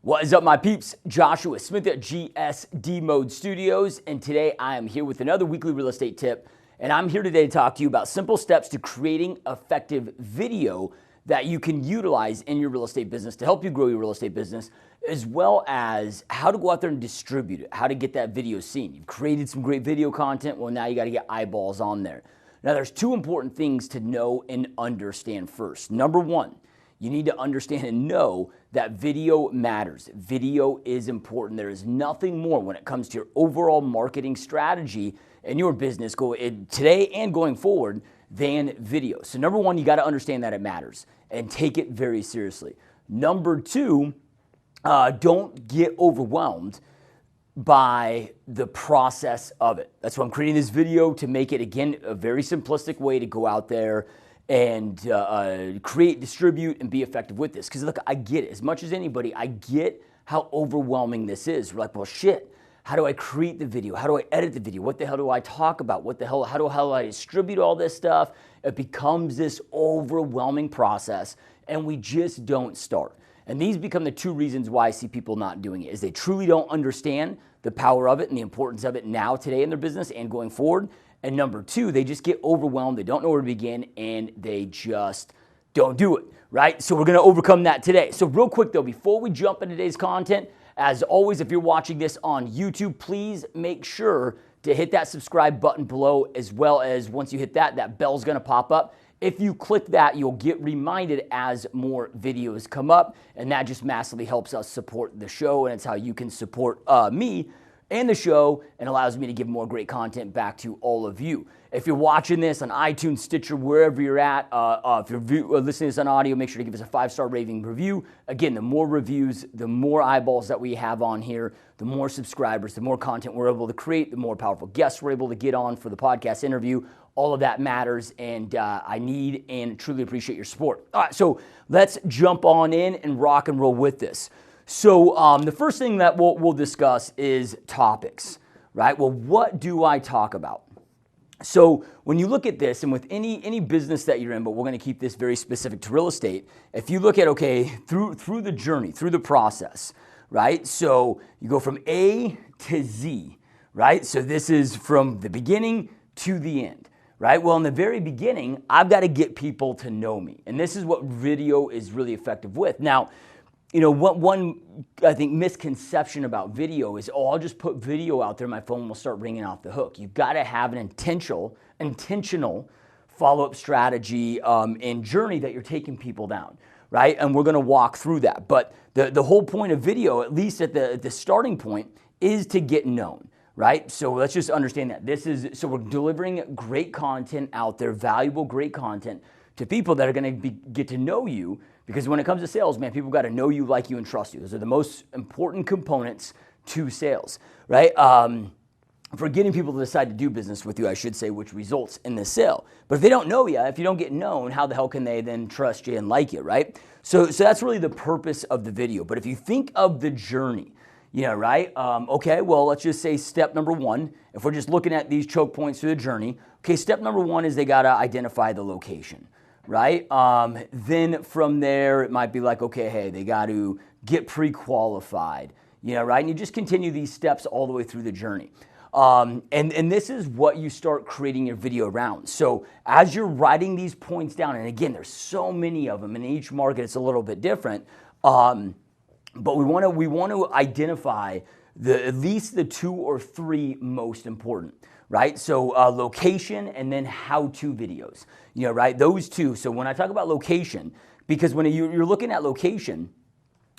What is up, my peeps? Joshua Smith at GSD Mode Studios, and today I am here with another weekly real estate tip, and I'm here today to talk to you about simple steps to creating effective video that you can utilize in your real estate business to help you grow your real estate business, as well as how to go out there and distribute it, how to get that video seen. You've created some great video content, well, now you got to get eyeballs on there. Now, there's two important things to know and understand first. Number one, you need to understand and know that video matters. Video is important. There is nothing more when it comes to your overall marketing strategy in your business today and going forward than video. So number one, you got to understand that it matters and take it very seriously. Number two, don't get overwhelmed by the process of it. That's why I'm creating this video, to make it, again, a very simplistic way to go out there and create, distribute, and be effective with this. Because look, I get it. As much as anybody, I get how overwhelming this is. We're like, well, shit, how do I create the video? How do I edit the video? What the hell do I talk about? How do I distribute all this stuff? It becomes this overwhelming process, and we just don't start. And these become the two reasons why I see people not doing it, is they truly don't understand the power of it and the importance of it now, today in their business and going forward. And number two, they just get overwhelmed, they don't know where to begin, and they just don't do it, right? So we're going to overcome that today. So real quick though, before we jump into today's content, as always, if you're watching this on YouTube, please make sure to hit that subscribe button below, as well as once you hit that, that bell's going to pop up. If you click that, you'll get reminded as more videos come up, and that just massively helps us support the show, and it's how you can support me and the show, and allows me to give more great content back to all of you. If you're watching this on iTunes, Stitcher, wherever you're at, if you're listening to this on audio, make sure to give us a 5-star rating review. Again, the more reviews, the more eyeballs that we have on here, the more subscribers, the more content we're able to create, the more powerful guests we're able to get on for the podcast interview. All of that matters, and I need and truly appreciate your support. All right, so let's jump on in and rock and roll with this. So the first thing that we'll discuss is topics, right? Well, what do I talk about? So when you look at this, and with any business that you're in, but we're going to keep this very specific to real estate, if you look at, okay, through the journey, through the process, right? So you go from A to Z, right? So this is from the beginning to the end, right? Well, in the very beginning, I've got to get people to know me. And this is what video is really effective with. Now, you know, one, I think, misconception about video is, oh, I'll just put video out there, my phone will start ringing off the hook. You've got to have an intentional follow-up strategy and journey that you're taking people down, right? And we're going to walk through that. But the whole point of video, at least at the starting point, is to get known, right? So let's just understand that. So we're delivering great content out there, valuable, great content to people that are going to get to know you. Because when it comes to sales, man, people got to know you, like you, and trust you. Those are the most important components to sales, right? For getting people to decide to do business with you, I should say, which results in the sale. But if they don't know you, if you don't get known, how the hell can they then trust you and like you, right? So that's really the purpose of the video. But if you think of the journey, right? Okay, well, let's just say step number one, if we're just looking at these choke points through the journey, okay, step number one is they got to identify the location. Right? Then from there, it might be like, okay, hey, they got to get pre-qualified, right? And you just continue these steps all the way through the journey. And this is what you start creating your video around. So as you're writing these points down, and again, there's so many of them, and in each market it's a little bit different, but we want to identify at least the 2 or 3 most important. Right? So location and then how-to videos, right? Those two. So when I talk about location, because when you're looking at location,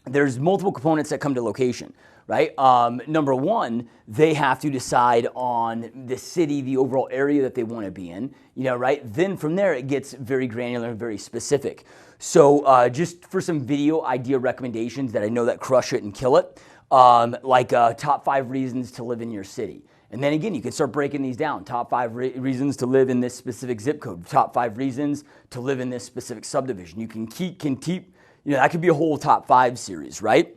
there's multiple components that come to location, right? Number one, they have to decide on the city, the overall area that they want to be in, right? Then from there, it gets very granular and very specific. So just for some video idea recommendations that I know that crush it and kill it, like top 5 reasons to live in your city. And then again, you can start breaking these down. Top 5 reasons to live in this specific zip code. Top 5 reasons to live in this specific subdivision. You can keep, that could be a whole top 5 series, right?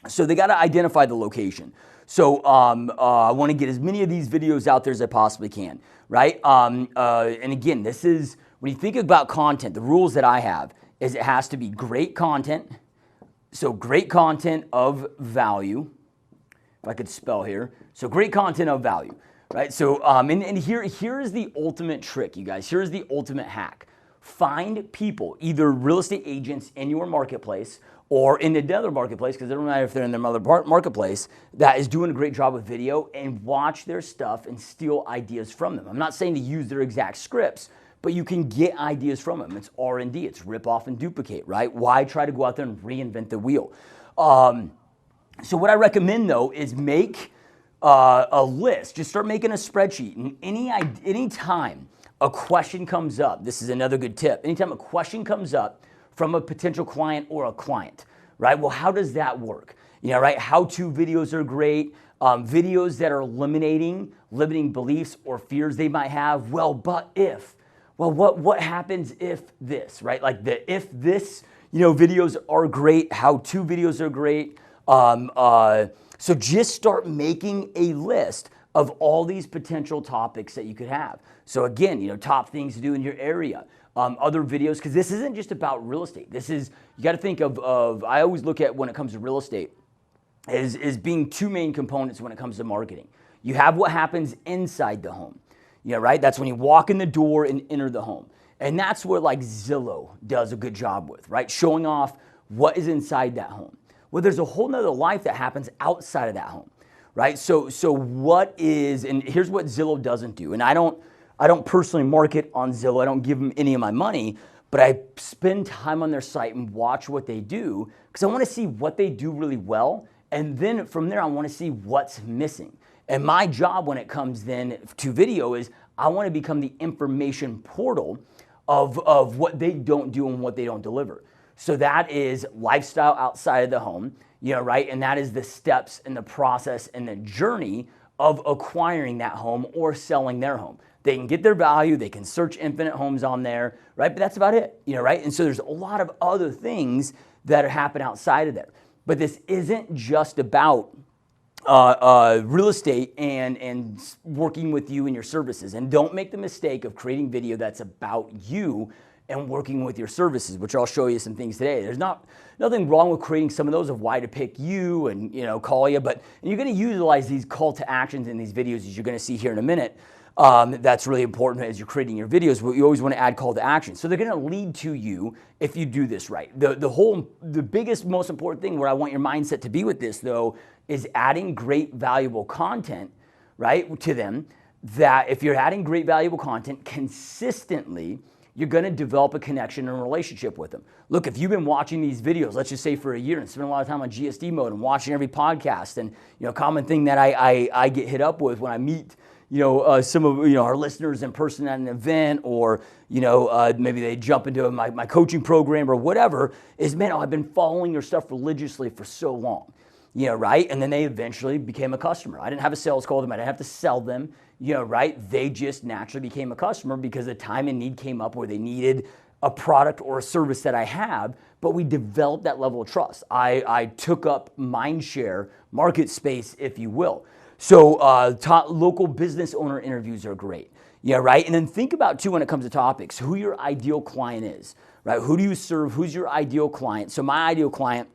So they got to identify the location. So I want to get as many of these videos out there as I possibly can, right? And again, this is, when you think about content, the rules that I have is it has to be great content, So great content of value, if I could spell here. So great content of value, right? So, and here is the ultimate trick, you guys. Here's the ultimate hack. Find people, either real estate agents in your marketplace or in another marketplace, because it doesn't matter if they're in their other marketplace, that is doing a great job with video, and watch their stuff and steal ideas from them. I'm not saying to use their exact scripts, but you can get ideas from them. It's R&D, it's rip off and duplicate, right? Why try to go out there and reinvent the wheel? So what I recommend though is make a list. Just start making a spreadsheet. And any time a question comes up, this is another good tip. Anytime a question comes up from a potential client or a client, right? Well, how does that work? You know, right? How-to videos are great. Videos that are limiting beliefs or fears they might have. Well, but if. Well, what happens if this, right? Like the if this, videos are great. How-to videos are great. So just start making a list of all these potential topics that you could have. So again, top things to do in your area. Other videos, because this isn't just about real estate. This is, you got to think of, I always look at when it comes to real estate is being two main components when it comes to marketing. You have what happens inside the home, right? That's when you walk in the door and enter the home. And that's where like Zillow does a good job with, right? Showing off what is inside that home. Well, there's a whole nother life that happens outside of that home, right? So what is, and here's what Zillow doesn't do. And I don't personally market on Zillow. I don't give them any of my money, but I spend time on their site and watch what they do because I want to see what they do really well. And then from there, I want to see what's missing. And my job when it comes then to video is I want to become the information portal of what they don't do and what they don't deliver. So that is lifestyle outside of the home, right? And that is the steps and the process and the journey of acquiring that home or selling their home. They can get their value, they can search infinite homes on there, right? But that's about it, right? And so there's a lot of other things that happen outside of there. But this isn't just about real estate and working with you and your services. And don't make the mistake of creating video that's about you and working with your services, which I'll show you some things today. There's nothing wrong with creating some of those of why to pick you and call you, but you're going to utilize these call to actions in these videos as you're going to see here in a minute. That's really important as you're creating your videos. But you always want to add call to action. So they're going to lead to you if you do this right. The biggest, most important thing where I want your mindset to be with this though is adding great valuable content, right, to them. That if you're adding great valuable content consistently, you're going to develop a connection and a relationship with them. Look, if you've been watching these videos, let's just say for a year and spend a lot of time on GSD mode and watching every podcast, and common thing that I get hit up with when I meet some of our listeners in person at an event, or maybe they jump into my coaching program or whatever, is I've been following your stuff religiously for so long, right? And then they eventually became a customer. I didn't have a sales call to them. I didn't have to sell them. Right? They just naturally became a customer because the time and need came up where they needed a product or a service that I have, but we developed that level of trust. I took up mind share, market space, if you will. So top local business owner interviews are great. Right? And then think about too when it comes to topics, who your ideal client is, right? Who do you serve? Who's your ideal client? So my ideal client,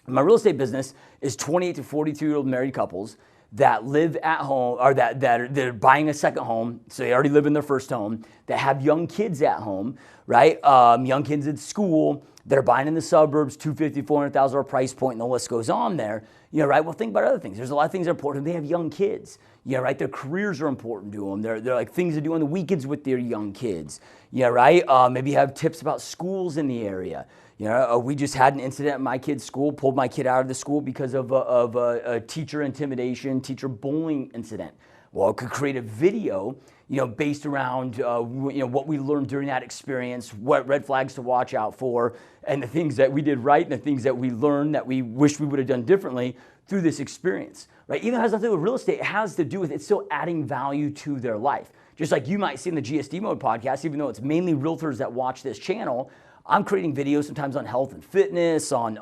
my real estate business is 28 to 42-year-old married couples that live at home, or they're buying a second home, so they already live in their first home, that have young kids at home, right? Young kids at school, that are buying in the suburbs, $250,000, $400,000 price point, and the list goes on there, right? Well, think about other things. There's a lot of things that are important. They have young kids, right? Their careers are important to them. They're like things to do on the weekends with their young kids, right? Maybe you have tips about schools in the area. We just had an incident at my kid's school, pulled my kid out of the school because of a teacher intimidation, teacher bullying incident. Well, it could create a video, based around, what we learned during that experience, what red flags to watch out for, and the things that we did right and the things that we learned that we wish we would have done differently through this experience, right? Even if it has nothing to do with real estate, it has to do with it's still adding value to their life. Just like you might see in the GSD Mode podcast, even though it's mainly realtors that watch this channel, I'm creating videos sometimes on health and fitness, on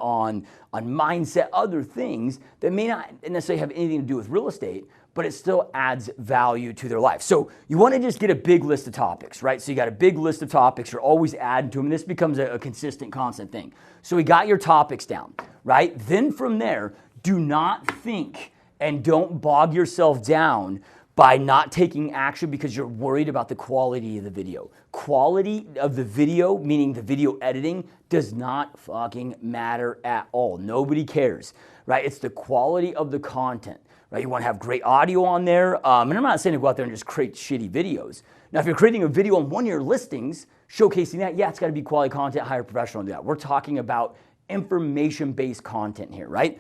mindset, other things that may not necessarily have anything to do with real estate, but it still adds value to their life. So you want to just get a big list of topics, right? So you got a big list of topics. You're always adding to them. And this becomes a consistent, constant thing. So we got your topics down, right? Then from there, do not think and don't bog yourself down by not taking action because you're worried about the quality of the video. Quality of the video, meaning the video editing, does not fucking matter at all. Nobody cares, right? It's the quality of the content, right? You want to have great audio on there. And I'm not saying to go out there and just create shitty videos. Now, if you're creating a video on one of your listings, showcasing that, yeah, it's got to be quality content, hire a professional to do that. We're talking about information-based content here, right?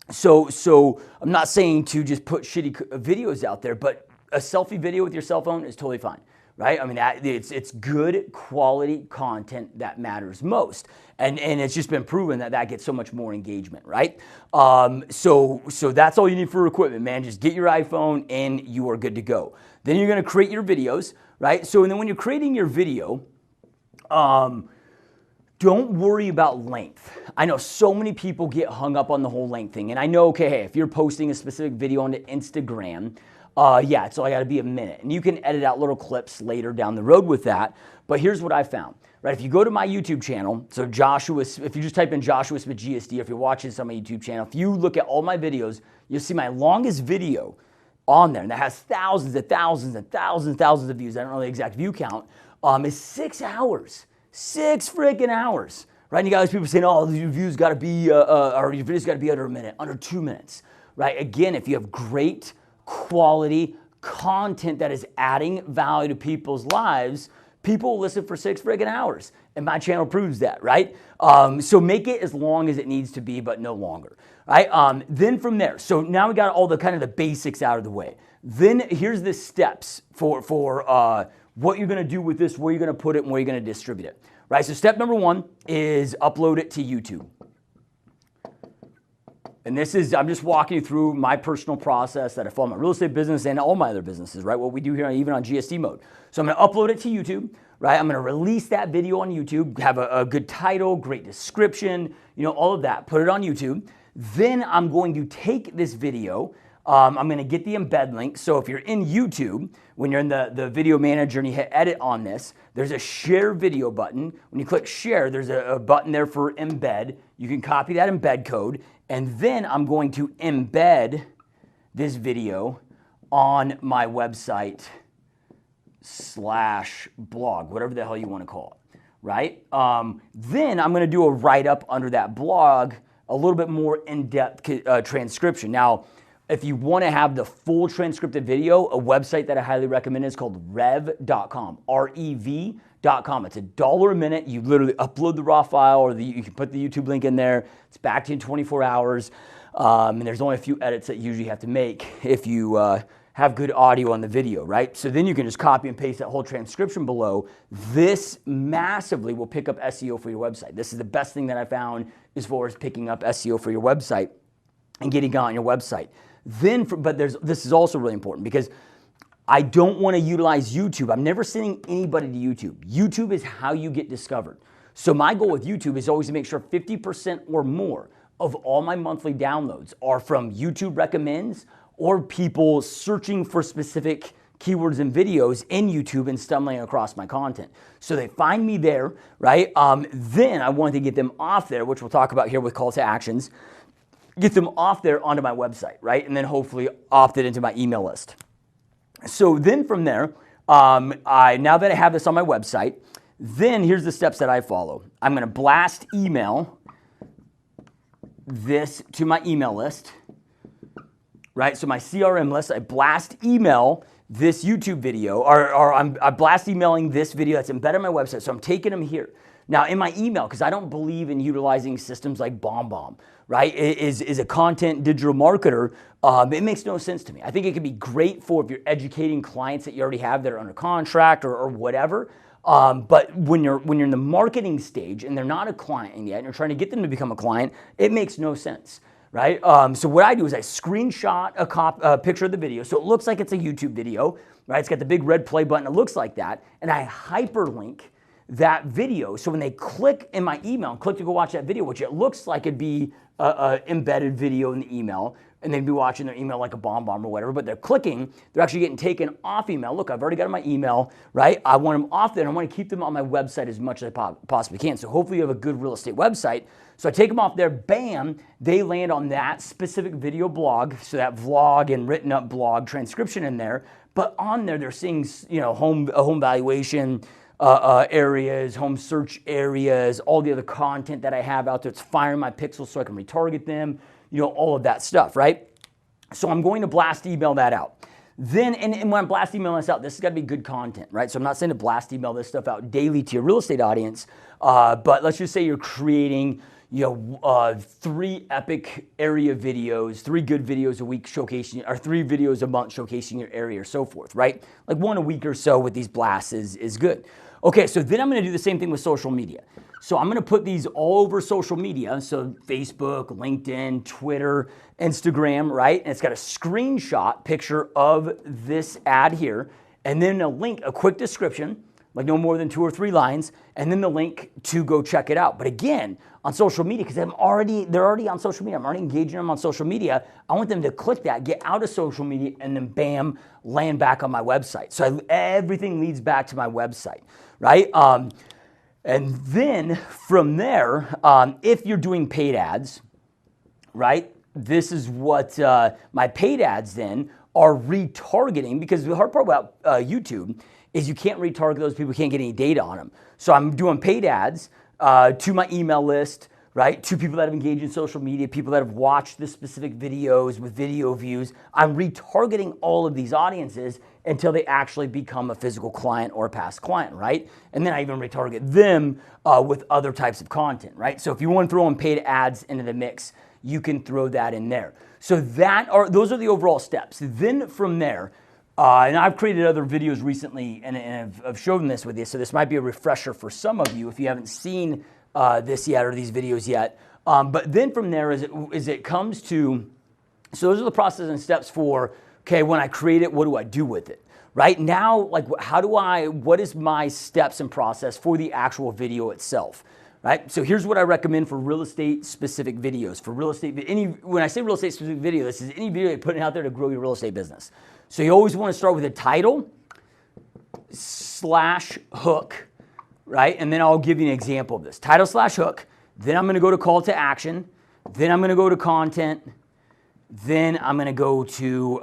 So I'm not saying to just put shitty videos out there, but a selfie video with your cell phone is totally fine, right? I mean, it's good quality content that matters most. And it's just been proven that gets so much more engagement, right? So that's all you need for equipment, man. Just get your iPhone and you are good to go. Then you're gonna create your videos, right? So and then when you're creating your video, don't worry about length. I know so many people get hung up on the whole length thing. And I know, okay, hey, if you're posting a specific video onto Instagram, yeah, it's only got to be a minute. And you can edit out little clips later down the road with that. But here's what I found, right? If you go to my YouTube channel, so Joshua, if you just type in Joshua Smith GSD, or if you're watching this on my YouTube channel, if you look at all my videos, you'll see my longest video on there, and that has thousands and thousands and thousands and thousands of views. I don't know the exact view count, is 6 hours. 6 freaking hours, right? And you got these people saying, oh, your views got to be, or your videos got to be under a minute, under 2 minutes, right? Again, if you have great quality content that is adding value to people's lives, people will listen for 6 freaking hours. And my channel proves that, right? So make it as long as it needs to be, but no longer, right? Then from there, so now we got all the kind of the basics out of the way. Then here's the steps for what you're going to do with this, where you're going to put it, and where you're going to distribute it, right? So step number 1 is upload it to YouTube. And this is, I'm just walking you through my personal process that I follow in my real estate business and all my other businesses, right? What we do here, even on GSD mode. So I'm going to upload it to YouTube, right? I'm going to release that video on YouTube, have a good title, great description, all of that, put it on YouTube. Then I'm going to take this video, I'm going to get the embed link. So if you're in YouTube, when you're in the video manager and you hit edit on this, there's a share video button. When you click share, there's a button there for embed. You can copy that embed code. And then I'm going to embed this video on my website /blog, whatever the hell you want to call it, right? Then I'm going to do a write-up under that blog, a little bit more in-depth transcription. Now, if you want to have the full transcripted video, a website that I highly recommend is called rev.com, R-E-V.com. It's $1 a minute. You literally upload the raw file, or you can put the YouTube link in there. It's back to you in 24 hours. And there's only a few edits that you usually have to make if you have good audio on the video, right? So then you can just copy and paste that whole transcription below. This massively will pick up SEO for your website. This is the best thing that I found as far as picking up SEO for your website and getting it on your website. But this is also really important because I don't want to utilize YouTube. I'm never sending anybody to YouTube. YouTube is how you get discovered. So my goal with YouTube is always to make sure 50% or more of all my monthly downloads are from YouTube recommends or people searching for specific keywords and videos in YouTube and stumbling across my content. So they find me there, right? Then I want to get them off there, which we'll talk about here with call to actions, get them off there onto my website, right? And then hopefully opt it into my email list. So then from there, now that I have this on my website, then here's the steps that I follow. I'm going to blast email this to my email list, right? So my CRM list, I blast email this YouTube video, or I'm blast emailing this video that's embedded on my website. So I'm taking them here. Now in my email, because I don't believe in utilizing systems like BombBomb, right? Is a content digital marketer, it makes no sense to me. I think it could be great for if you're educating clients that you already have that are under contract or whatever. But when you're in the marketing stage and they're not a client yet and you're trying to get them to become a client, it makes no sense, right? So what I do is I screenshot a picture of the video so it looks like it's a YouTube video, right? It's got the big red play button, it looks like that, and I hyperlink that video. So when they click in my email and click to go watch that video, which it looks like it'd be a embedded video in the email, and they'd be watching their email like a BombBomb or whatever, but they're clicking, they're actually getting taken off email. Look, I've already got my email, right? I want them off there, and I want to keep them on my website as much as I possibly can. So hopefully you have a good real estate website So I take them off there, bam, they land on that specific video blog, so that vlog and written up blog transcription in there. But on there, they're seeing, home valuation areas, home search areas, all the other content that I have out there. It's firing my pixels so I can retarget them, all of that stuff, right? So I'm going to blast email that out. Then, and when I'm blast emailing this out, this has got to be good content, right? So I'm not saying to blast email this stuff out daily to your real estate audience, but let's just say you're creating 3 epic area videos, 3 good videos a week showcasing, or 3 videos a month showcasing your area or so forth, right? Like 1 a week or so with these blasts is good. Okay, so then I'm going to do the same thing with social media. So I'm going to put these all over social media, so Facebook, LinkedIn, Twitter, Instagram, right? And it's got a screenshot picture of this ad here, and then a link, a quick description, like no more than 2 or 3 lines, and then the link to go check it out. But again, on social media, because they're already on social media, I'm already engaging them on social media, I want them to click that, get out of social media, and then bam, land back on my website. So everything leads back to my website, right? And then from there, if you're doing paid ads, right, this is what my paid ads then are retargeting, because the hard part about YouTube is you can't retarget those people, can't get any data on them. So I'm doing paid ads to my email list, right? To people that have engaged in social media, people that have watched the specific videos with video views. I'm retargeting all of these audiences until they actually become a physical client or a past client, right? And then I even retarget them with other types of content, right? So if you want to throw in paid ads into the mix, you can throw that in there. So those are the overall steps. Then from there, and I've created other videos recently and I've shown this with you, so this might be a refresher for some of you if you haven't seen this yet or these videos yet. But then from there, as it comes to, so those are the process and steps for, okay, when I create it, what do I do with it? Right now, like what is my steps and process for the actual video itself? Right? So here's what I recommend for real estate specific videos. For real estate, when I say real estate specific video, this is any video you're putting out there to grow your real estate business. So you always want to start with a title / hook, right? And then I'll give you an example of this. Title / hook, then I'm going to go to call to action, then I'm going to go to content, then I'm going to go to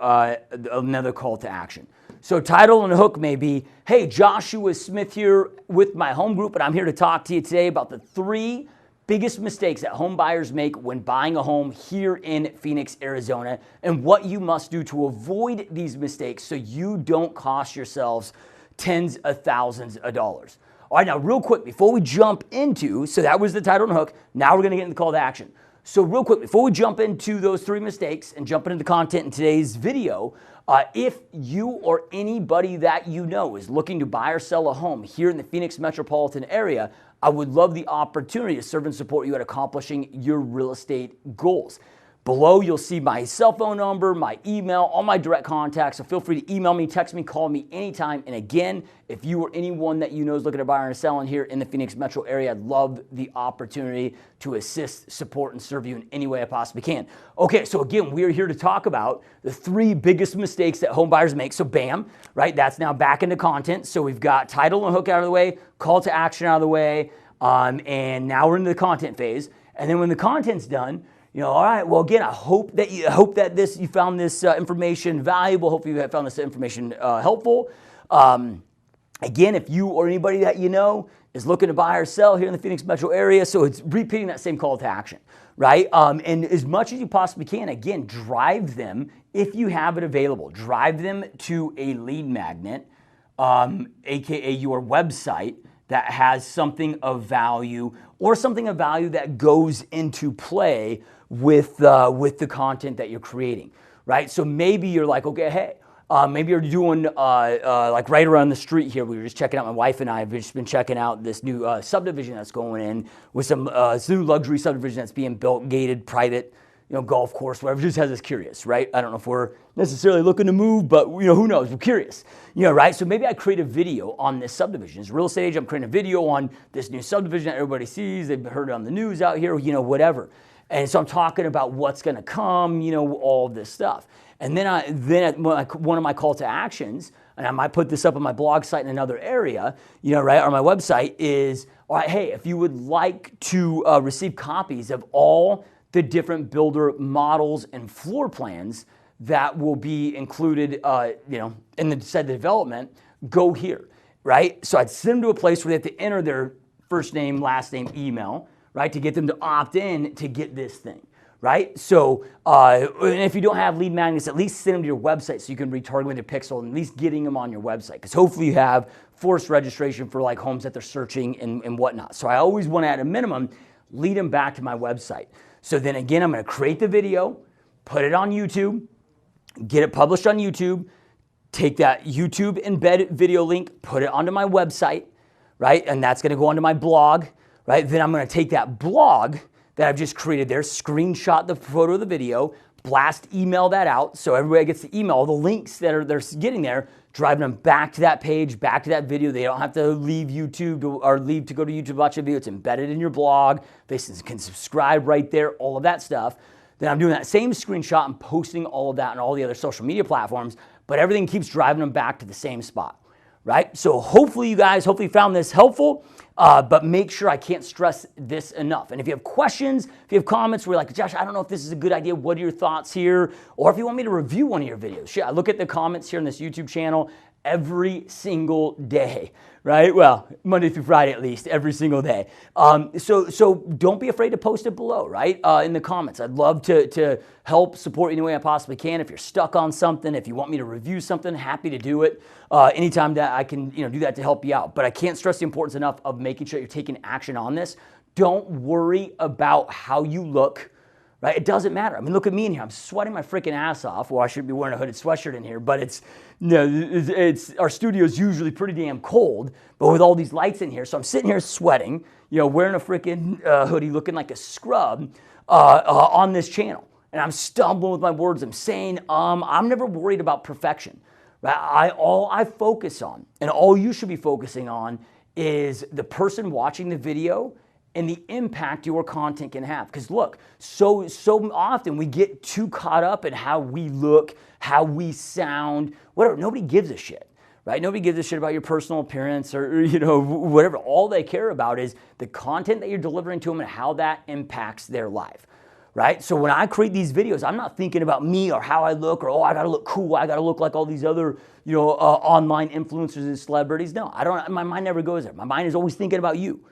another call to action. So title and hook may be, hey, Joshua Smith here with my home group, and I'm here to talk to you today about the 3 biggest mistakes that home buyers make when buying a home here in Phoenix, Arizona, and what you must do to avoid these mistakes so you don't cost yourselves tens of thousands of dollars. All right, now real quick, before we jump into, so that was the title and hook, now we're going to get into the call to action. So real quick, before we jump into those 3 mistakes and jump into the content in today's video, if you or anybody that you know is looking to buy or sell a home here in the Phoenix metropolitan area, I would love the opportunity to serve and support you at accomplishing your real estate goals. Below, you'll see my cell phone number, my email, all my direct contacts. So feel free to email me, text me, call me anytime. And again, if you or anyone that you know is looking to buy or selling here in the Phoenix metro area, I'd love the opportunity to assist, support, and serve you in any way I possibly can. Okay, so again, we are here to talk about the 3 biggest mistakes that home buyers make. So bam, right? That's now back into content. So we've got title and hook out of the way, call to action out of the way, and now we're into the content phase. And then when the content's done, all right, well, again, I hope that you found this information valuable. Hope you have found this information helpful. Again, if you or anybody that you know is looking to buy or sell here in the Phoenix metro area, so it's repeating that same call to action, right? And as much as you possibly can, again, drive them, if you have it available, drive them to a lead magnet, aka your website, that has something of value or something of value that goes into play with the content that you're creating, right? So maybe you're like, okay, hey, maybe you're doing like right around the street here. We were just checking out, my wife and I have just been checking out this new subdivision that's going in with some new luxury subdivision that's being built, gated, private, golf course, whatever. Just has us curious, right? I don't know if we're necessarily looking to move, but who knows? We're curious, right? So maybe I create a video on this subdivision. As a real estate agent, I'm creating a video on this new subdivision that everybody sees. They've heard it on the news out here, whatever. And so I'm talking about what's going to come, all this stuff. And then one of my call to actions, and I might put this up on my blog site in another area, right, or my website is, all right, hey, if you would like to receive copies of all the different builder models and floor plans that will be included, in the said development, go here, right? So I'd send them to a place where they have to enter their first name, last name, email, right, to get them to opt in to get this thing, right? So, and if you don't have lead magnets, at least send them to your website so you can retarget with your pixel and at least getting them on your website, because hopefully you have forced registration for like homes that they're searching and whatnot. So I always want to, at a minimum, lead them back to my website. So then again, I'm going to create the video, put it on YouTube, get it published on YouTube, take that YouTube embed video link, put it onto my website, right? And that's going to go onto my blog, right? Then I'm going to take that blog that I've just created there, screenshot the photo of the video, blast email that out so everybody gets the email, all the links that they're getting there, driving them back to that page, back to that video. They don't have to leave YouTube or leave to go to YouTube to watch a video. It's embedded in your blog. They can subscribe right there, all of that stuff. Then I'm doing that same screenshot and posting all of that on all the other social media platforms, but everything keeps driving them back to the same spot, right? So hopefully you found this helpful, but make sure, I can't stress this enough. And if you have questions, if you have comments where you're like, Josh, I don't know if this is a good idea, what are your thoughts here? Or if you want me to review one of your videos, shit, I look at the comments here on this YouTube channel every single day, right? Well, Monday through Friday at least, every single day. So don't be afraid to post it below, right? In the comments. I'd love to help support you any way I possibly can. If you're stuck on something, if you want me to review something, happy to do it. Anytime that I can do that to help you out. But I can't stress the importance enough of making sure you're taking action on this. Don't worry about how you look. Right? It doesn't matter. I mean, look at me in here. I'm sweating my freaking ass off. Well, I should be wearing a hooded sweatshirt in here, but it's our studio's usually pretty damn cold, but with all these lights in here, so I'm sitting here sweating, wearing a freaking hoodie, looking like a scrub on this channel, and I'm stumbling with my words. I'm saying, I'm never worried about perfection. Right? All I focus on, and all you should be focusing on, is the person watching the video and the impact your content can have. Because look, so often we get too caught up in how we look, how we sound, whatever. Nobody gives a shit, right? Nobody gives a shit about your personal appearance or whatever. All they care about is the content that you're delivering to them and how that impacts their life, right? So when I create these videos, I'm not thinking about me or how I look or, I gotta look cool, I gotta look like all these other, online influencers and celebrities. No, I don't. My mind never goes there. My mind is always thinking about you.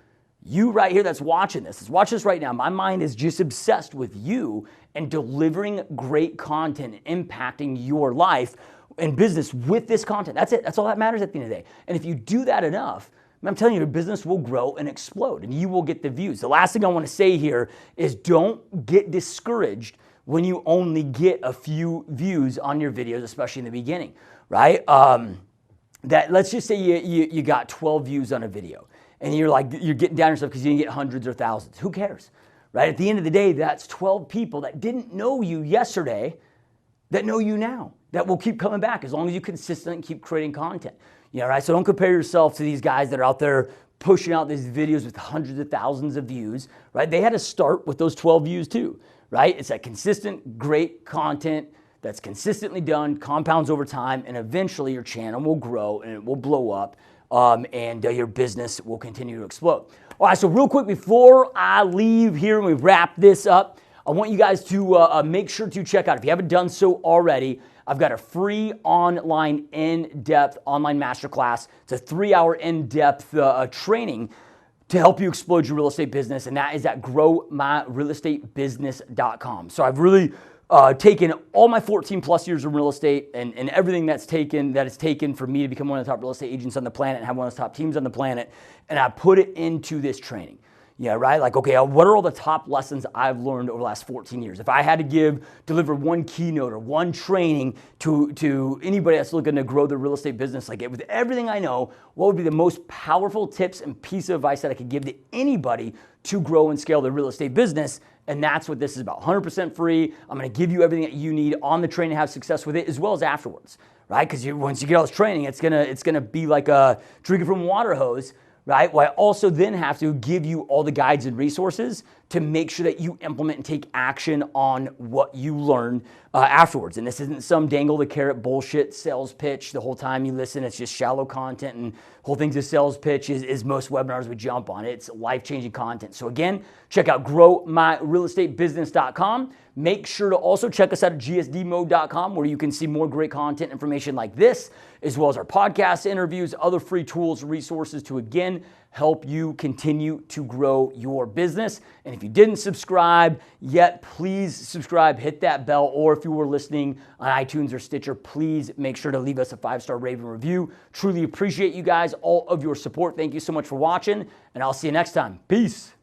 You right here that's watching this, watch this right now. My mind is just obsessed with you and delivering great content and impacting your life and business with this content. That's it. That's all that matters at the end of the day. And if you do that enough, I'm telling you, your business will grow and explode and you will get the views. The last thing I want to say here is don't get discouraged when you only get a few views on your videos, especially in the beginning, right? That let's just say you got 12 views on a video. And you're getting down yourself because you didn't get hundreds or thousands. Who cares, right? At the end of the day, that's 12 people that didn't know you yesterday that know you now, that will keep coming back as long as you consistently keep creating content. Right? So don't compare yourself to these guys that are out there pushing out these videos with hundreds of thousands of views, right? They had to start with those 12 views too, right? It's that consistent, great content that's consistently done, compounds over time, and eventually your channel will grow and it will blow up. And your business will continue to explode. All right, so real quick before I leave here and we wrap this up, I want you guys to make sure to check out, if you haven't done so already, I've got a free online in-depth online masterclass. It's a 3-hour in-depth training to help you explode your real estate business, and that is at growmyrealestatebusiness.com. So I've really taken all my 14 plus years of real estate and everything that it's taken for me to become one of the top real estate agents on the planet and have one of the top teams on the planet, and I put it into this training. Yeah, right? Like, okay, what are all the top lessons I've learned over the last 14 years? If I had to deliver one keynote or one training to anybody that's looking to grow their real estate business, like with everything I know, what would be the most powerful tips and piece of advice that I could give to anybody to grow and scale their real estate business? And that's what this is about. 100% free. I'm going to give you everything that you need on the training to have success with it, as well as afterwards, right? Because once you get all this training, it's gonna be like drinking from a water hose, right? Well, I also then have to give you all the guides and resources to make sure that you implement and take action on what you learn afterwards. And this isn't some dangle the carrot bullshit sales pitch the whole time you listen. It's just shallow content, and whole thing's a sales pitch is most webinars we jump on. It's life-changing content. So again, check out growmyrealestatebusiness.com. Make sure to also check us out at gsdmode.com, where you can see more great content information like this, as well as our podcast interviews, other free tools, resources to, again, help you continue to grow your business. And if you didn't subscribe yet, please subscribe, hit that bell, or if you were listening on iTunes or Stitcher, please make sure to leave us a 5-star rating review. Truly appreciate you guys, all of your support. Thank you so much for watching, and I'll see you next time. Peace.